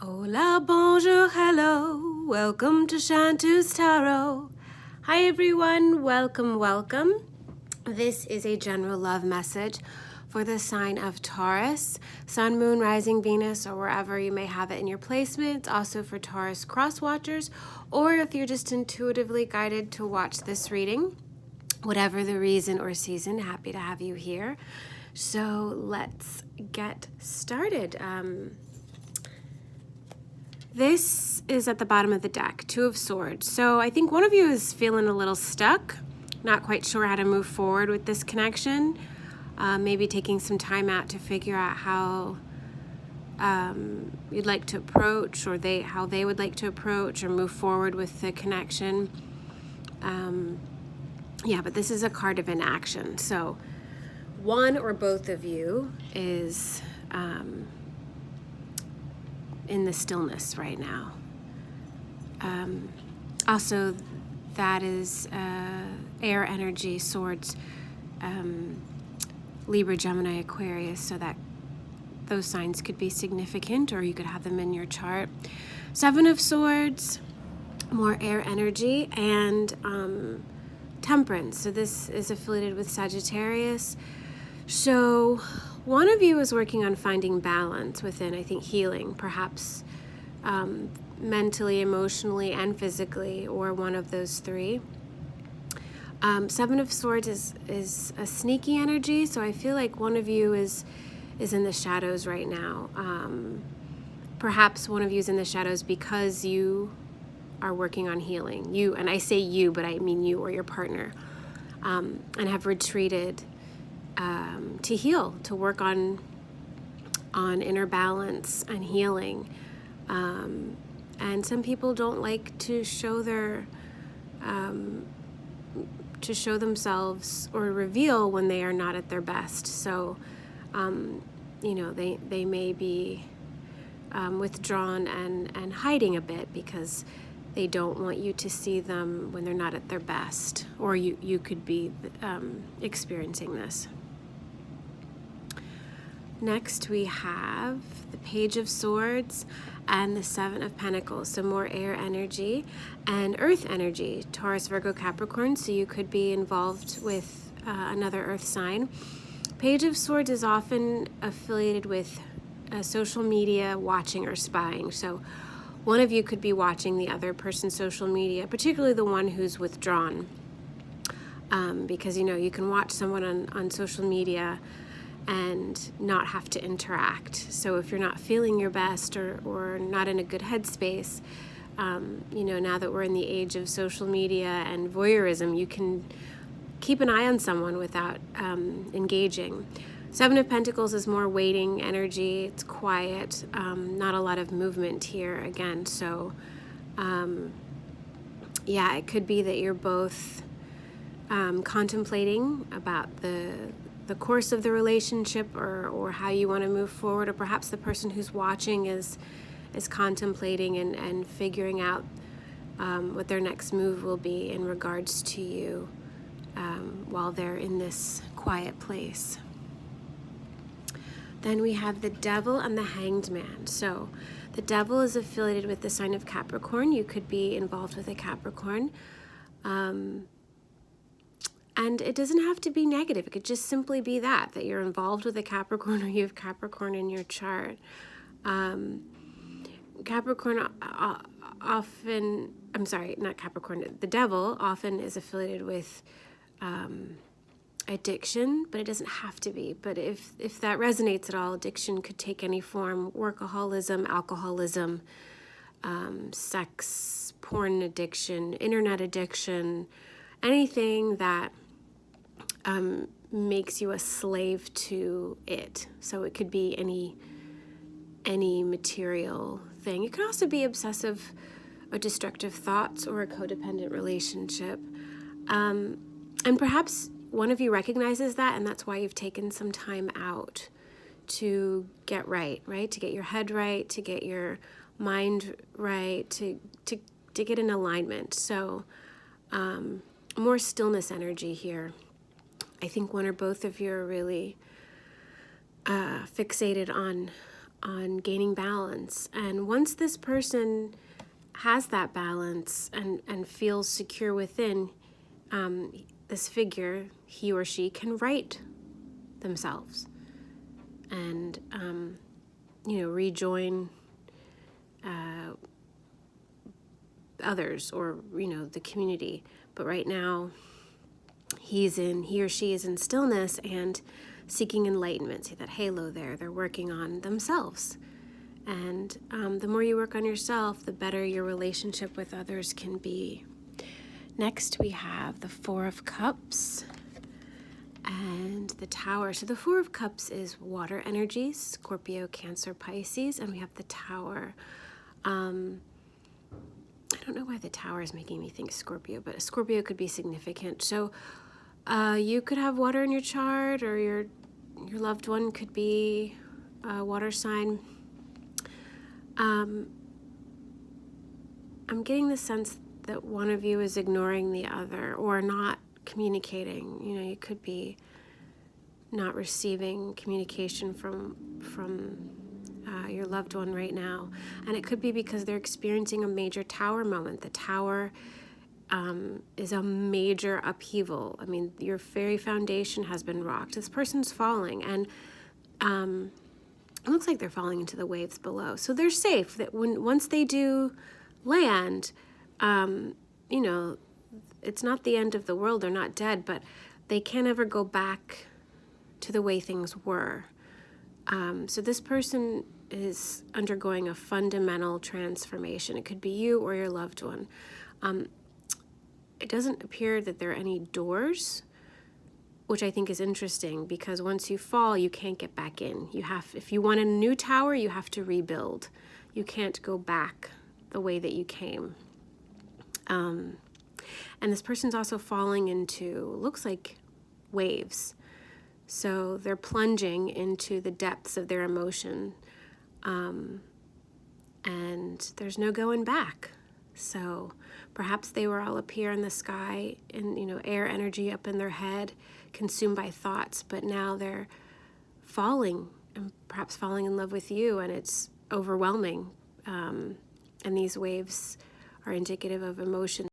Hola, bonjour, hello. Welcome to Shantu's Tarot. Hi, everyone. Welcome. This is a general love message for the sign of Taurus, Sun, Moon, Rising, Venus, or wherever you may have it in your placement. Also for Taurus cross watchers, or if you're just intuitively guided to watch this reading, whatever the reason or season, happy to have you here. So let's get started. This is at the bottom of the deck, Two of Swords. So I think one of you is feeling a little stuck, not quite sure how to move forward with this connection. Maybe taking some time out to figure out how you'd like to approach, or how they would like to approach or move forward with the connection. But this is a card of inaction. So one or both of you is in the stillness right now. Also, that is air energy, swords, Libra, Gemini, Aquarius, so that those signs could be significant, or you could have them in your chart. Seven of Swords, more air energy, and Temperance. So this is affiliated with Sagittarius. So one of you is working on finding balance within, I think, healing, perhaps mentally, emotionally, and physically, or one of those three. Seven of Swords is a sneaky energy, so I feel like one of you is in the shadows right now. Perhaps one of you is in the shadows because you are working on healing. You, and I say you, but I mean you or your partner, and have retreated to heal, to work on inner balance and healing. And some people don't like to show themselves or reveal when they are not at their best. So, they may be withdrawn and hiding a bit because they don't want you to see them when they're not at their best, or you could be experiencing this. Next, we have the Page of Swords and the Seven of Pentacles, so more air energy and earth energy, Taurus, Virgo, Capricorn, so you could be involved with another earth sign. Page of Swords is often affiliated with social media, watching or spying. So one of you could be watching the other person's social media, particularly the one who's withdrawn, because you can watch someone on social media and not have to interact. So if you're not feeling your best or not in a good headspace, now that we're in the age of social media and voyeurism, you can keep an eye on someone without engaging. Seven of Pentacles is more waiting energy. It's quiet, not a lot of movement here again. So, it could be that you're both contemplating about the course of the relationship, or how you want to move forward, or perhaps the person who's watching is contemplating and figuring out what their next move will be in regards to you while they're in this quiet place. Then we have the Devil and the Hanged Man. So the Devil is affiliated with the sign of Capricorn. You could be involved with a Capricorn. And it doesn't have to be negative. It could just simply be that you're involved with a Capricorn, or you have Capricorn in your chart. The Devil often is affiliated with addiction, but it doesn't have to be. But if that resonates at all, addiction could take any form: workaholism, alcoholism, sex, porn addiction, internet addiction, anything that makes you a slave to it. So it could be any material thing. It could also be obsessive or destructive thoughts, or a codependent relationship. And perhaps one of you recognizes that, and that's why you've taken some time out to get right? To get your head right, to get your mind right, to get in alignment. So more stillness energy here. I think one or both of you are really fixated gaining balance. And once this person has that balance and feels secure within, this figure, he or she, can right themselves and, rejoin others or, the community. But right now, he or she is in stillness and seeking enlightenment. See that halo there? They're working on themselves. And the more you work on yourself, the better your relationship with others can be. Next, we have the Four of Cups and the Tower. So the Four of Cups is water energies, Scorpio, Cancer, Pisces, and we have the Tower. I don't know why the Tower is making me think Scorpio, but a Scorpio could be significant. So you could have water in your chart, or your loved one could be a water sign. I'm getting the sense that one of you is ignoring the other or not communicating. You could be not receiving communication from your loved one right now. And it could be because they're experiencing a major Tower moment. The Tower is a major upheaval. I mean, your very foundation has been rocked. This person's falling, and it looks like they're falling into the waves below. So they're safe. That once they do land, it's not the end of the world. They're not dead, but they can't ever go back to the way things were. So this person is undergoing a fundamental transformation. It could be you or your loved one. It doesn't appear that there are any doors, which I think is interesting, because once you fall, you can't get back in. If you want a new tower, you have to rebuild. You can't go back the way that you came. And this person's also falling into, looks like, waves. So they're plunging into the depths of their emotion, and there's no going back. So perhaps they were all up here in the sky and, air energy up in their head, consumed by thoughts, but now they're falling and perhaps falling in love with you, and it's overwhelming. And these waves are indicative of emotion